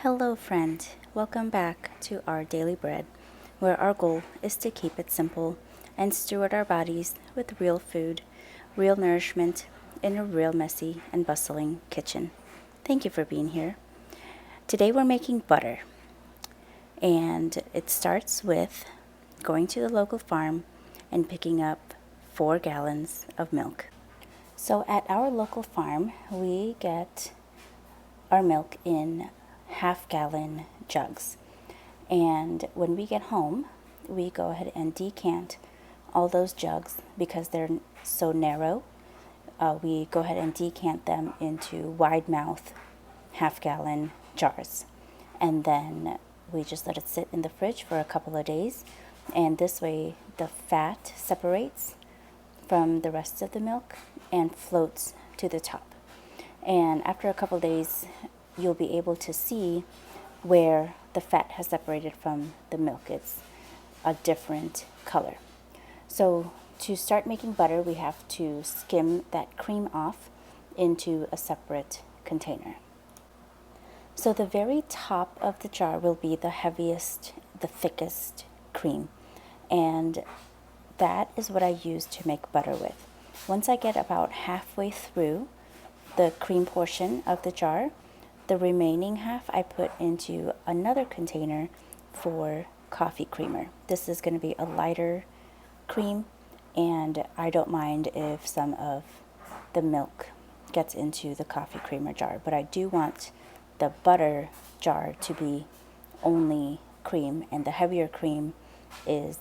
Hello, friend. Welcome back to our daily bread, where our goal is to keep it simple and steward our bodies with real food, real nourishment in a real messy and bustling kitchen. Thank you for being here. Today we're making butter, and it starts with going to the local farm and picking up 4 gallons of milk. So at our local farm, we get our milk in half-gallon jugs. And when we get home, we go ahead and decant all those jugs because they're so narrow. We go ahead and decant them into wide mouth half-gallon jars. And then we just let it sit in the fridge for a couple of days. And this way the fat separates from the rest of the milk and floats to the top. And after a couple days, you'll be able to see where the fat has separated from the milk. It's a different color. So to start making butter, we have to skim that cream off into a separate container. So the very top of the jar will be the heaviest, the thickest cream. And that is what I use to make butter with. Once I get about halfway through the cream portion of the jar, the remaining half I put into another container for coffee creamer. This is going to be a lighter cream, and I don't mind if some of the milk gets into the coffee creamer jar, but I do want the butter jar to be only cream, and the heavier cream is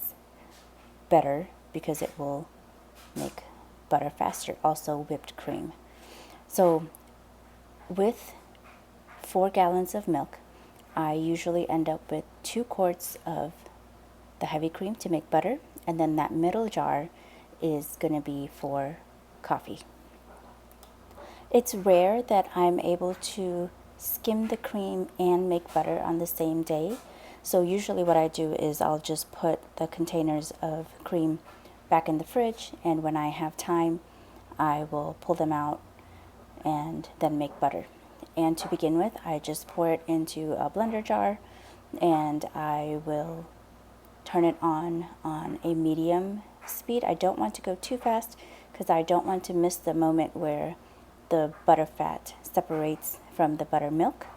better because it will make butter faster. Also whipped cream. So with 4 gallons of milk, I usually end up with 2 quarts of the heavy cream to make butter, and then that middle jar is going to be for coffee. It's rare that I'm able to skim the cream and make butter on the same day. So usually what I do is I'll just put the containers of cream back in the fridge, and when I have time, I will pull them out and then make butter. And to begin with, I just pour it into a blender jar, and I will turn it on a medium speed. I don't want to go too fast because I don't want to miss the moment where the butter fat separates from the buttermilk,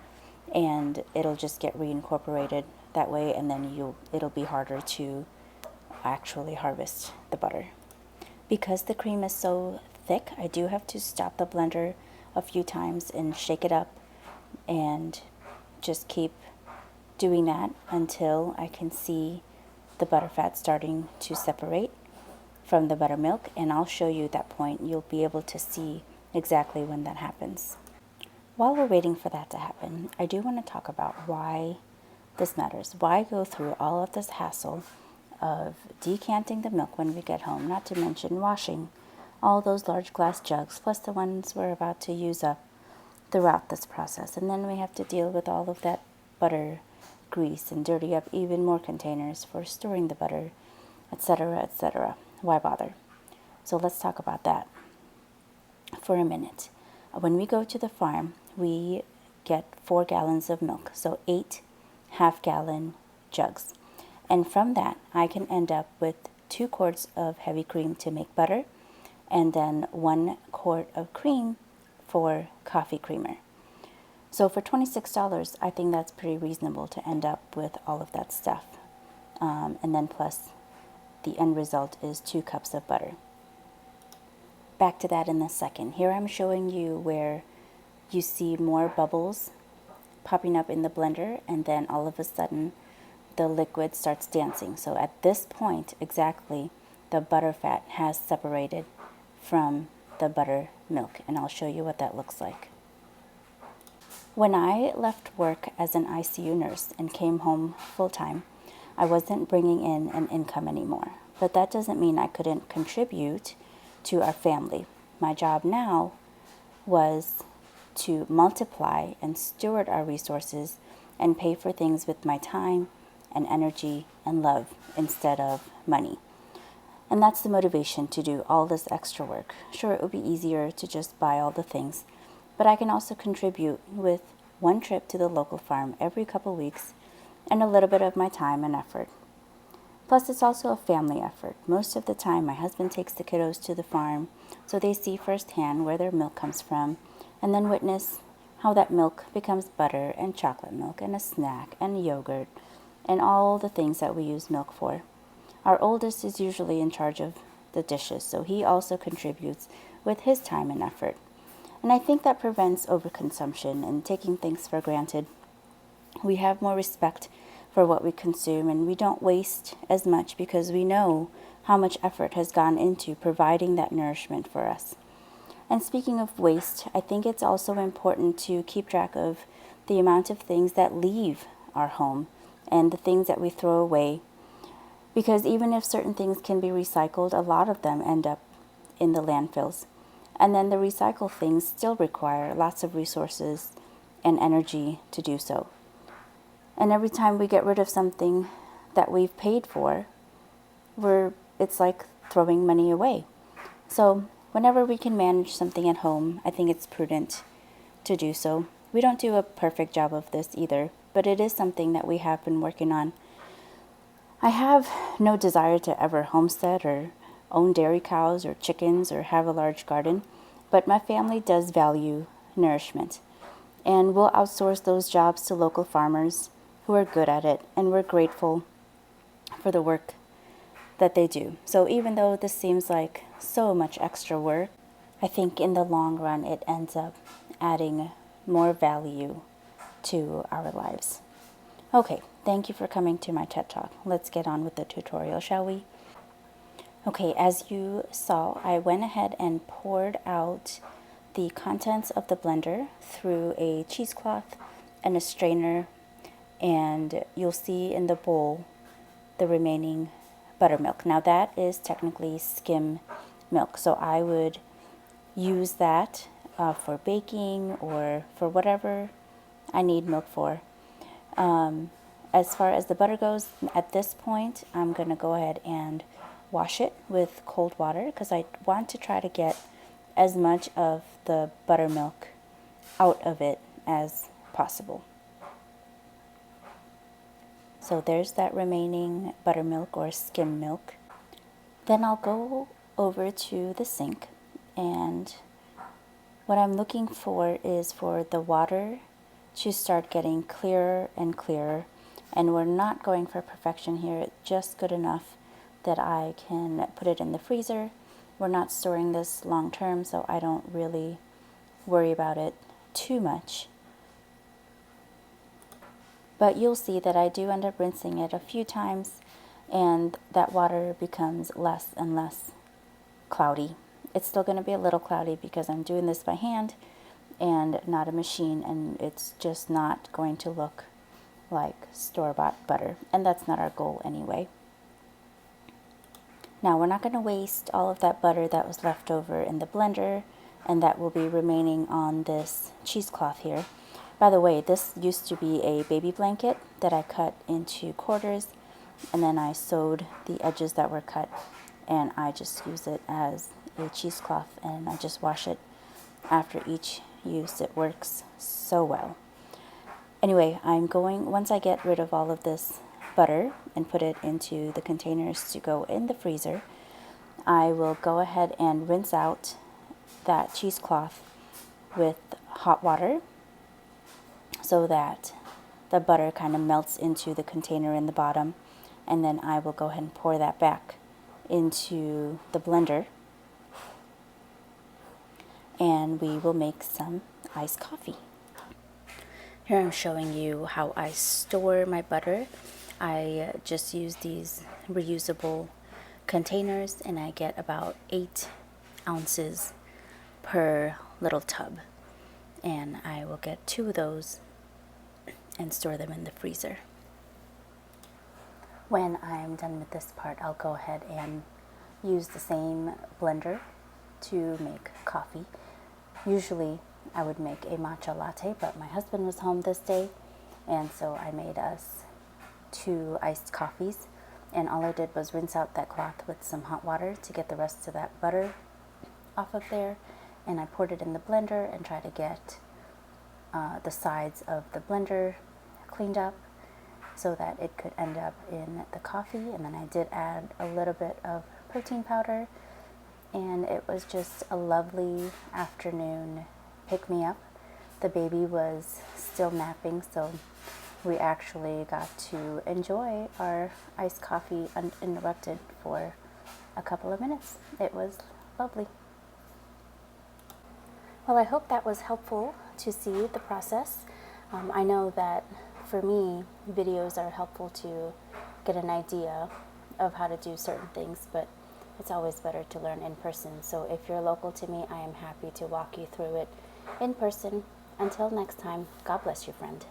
and it'll just get reincorporated that way, and then it'll be harder to actually harvest the butter. Because the cream is so thick, I do have to stop the blender a few times and shake it up, and just keep doing that until I can see the butterfat starting to separate from the buttermilk, and I'll show you at that point. You'll be able to see exactly when that happens. While we're waiting for that to happen, I do want to talk about why this matters. Why go through all of this hassle of decanting the milk when we get home, not to mention washing all those large glass jugs, plus the ones we're about to use up throughout this process. And then we have to deal with all of that butter grease and dirty up even more containers for storing the butter, etc., etc. Why bother? So let's talk about that for a minute. When we go to the farm, we get 4 gallons of milk, so 8 half-gallon jugs. And from that, I can end up with 2 quarts of heavy cream to make butter, and then 1 quart of cream for coffee creamer. So for $26, I think that's pretty reasonable to end up with all of that stuff. And then plus, the end result is 2 cups of butter. Back to that in a second. Here I'm showing you where you see more bubbles popping up in the blender, and then all of a sudden the liquid starts dancing. So at this point exactly, the butterfat has separated from the buttermilk, and I'll show you what that looks like. When I left work as an ICU nurse and came home full-time, I wasn't bringing in an income anymore. But that doesn't mean I couldn't contribute to our family. My job now was to multiply and steward our resources and pay for things with my time and energy and love instead of money. And that's the motivation to do all this extra work. Sure, it would be easier to just buy all the things, but I can also contribute with one trip to the local farm every couple weeks, and a little bit of my time and effort. Plus, it's also a family effort. Most of the time, my husband takes the kiddos to the farm so they see firsthand where their milk comes from and then witness how that milk becomes butter and chocolate milk and a snack and yogurt and all the things that we use milk for. Our oldest is usually in charge of the dishes, so he also contributes with his time and effort. And I think that prevents overconsumption and taking things for granted. We have more respect for what we consume, and we don't waste as much because we know how much effort has gone into providing that nourishment for us. And speaking of waste, I think it's also important to keep track of the amount of things that leave our home and the things that we throw away. Because even if certain things can be recycled, a lot of them end up in the landfills. And then the recycled things still require lots of resources and energy to do so. And every time we get rid of something that we've paid for, it's like throwing money away. So whenever we can manage something at home, I think it's prudent to do so. We don't do a perfect job of this either, but it is something that we have been working on. I have no desire to ever homestead or own dairy cows or chickens or have a large garden, but my family does value nourishment, and we'll outsource those jobs to local farmers who are good at it, and we're grateful for the work that they do. So even though this seems like so much extra work, I think in the long run it ends up adding more value to our lives. Okay, thank you for coming to my TED Talk. Let's get on with the tutorial, shall we? Okay, as you saw, I went ahead and poured out the contents of the blender through a cheesecloth and a strainer, and you'll see in the bowl the remaining buttermilk. Now that is technically skim milk, so I would use that for baking or for whatever I need milk for. As far as the butter goes, at this point, I'm going to go ahead and wash it with cold water because I want to try to get as much of the buttermilk out of it as possible. So there's that remaining buttermilk or skim milk. Then I'll go over to the sink, and what I'm looking for is for the water to start getting clearer and clearer. And we're not going for perfection here, it's just good enough that I can put it in the freezer. We're not storing this long term, so I don't really worry about it too much. But you'll see that I do end up rinsing it a few times, and that water becomes less and less cloudy. It's still going to be a little cloudy because I'm doing this by hand and not a machine, and it's just not going to look like store-bought butter, and that's not our goal anyway. Now we're not going to waste all of that butter that was left over in the blender, and that will be remaining on this cheesecloth here. By the way, this used to be a baby blanket that I cut into quarters, and then I sewed the edges that were cut, and I just use it as a cheesecloth, and I just wash it after each use. It works so well. Anyway, once I get rid of all of this butter and put it into the containers to go in the freezer, I will go ahead and rinse out that cheesecloth with hot water so that the butter kind of melts into the container in the bottom, and then I will go ahead and pour that back into the blender, and we will make some iced coffee. Here I'm showing you how I store my butter. I just use these reusable containers, and I get about 8 ounces per little tub, and I will get 2 of those and store them in the freezer. When I'm done with this part, I'll go ahead and use the same blender to make coffee. Usually I would make a matcha latte, but my husband was home this day, and so I made us 2 iced coffees, and all I did was rinse out that cloth with some hot water to get the rest of that butter off of there, and I poured it in the blender and tried to get the sides of the blender cleaned up so that it could end up in the coffee. And then I did add a little bit of protein powder, and it was just a lovely afternoon pick-me-up. The baby was still napping, so we actually got to enjoy our iced coffee uninterrupted for a couple of minutes. It was lovely. Well, I hope that was helpful to see the process. I know that for me, videos are helpful to get an idea of how to do certain things, but it's always better to learn in person. So if you're local to me, I am happy to walk you through it in person. Until next time, God bless you, friend.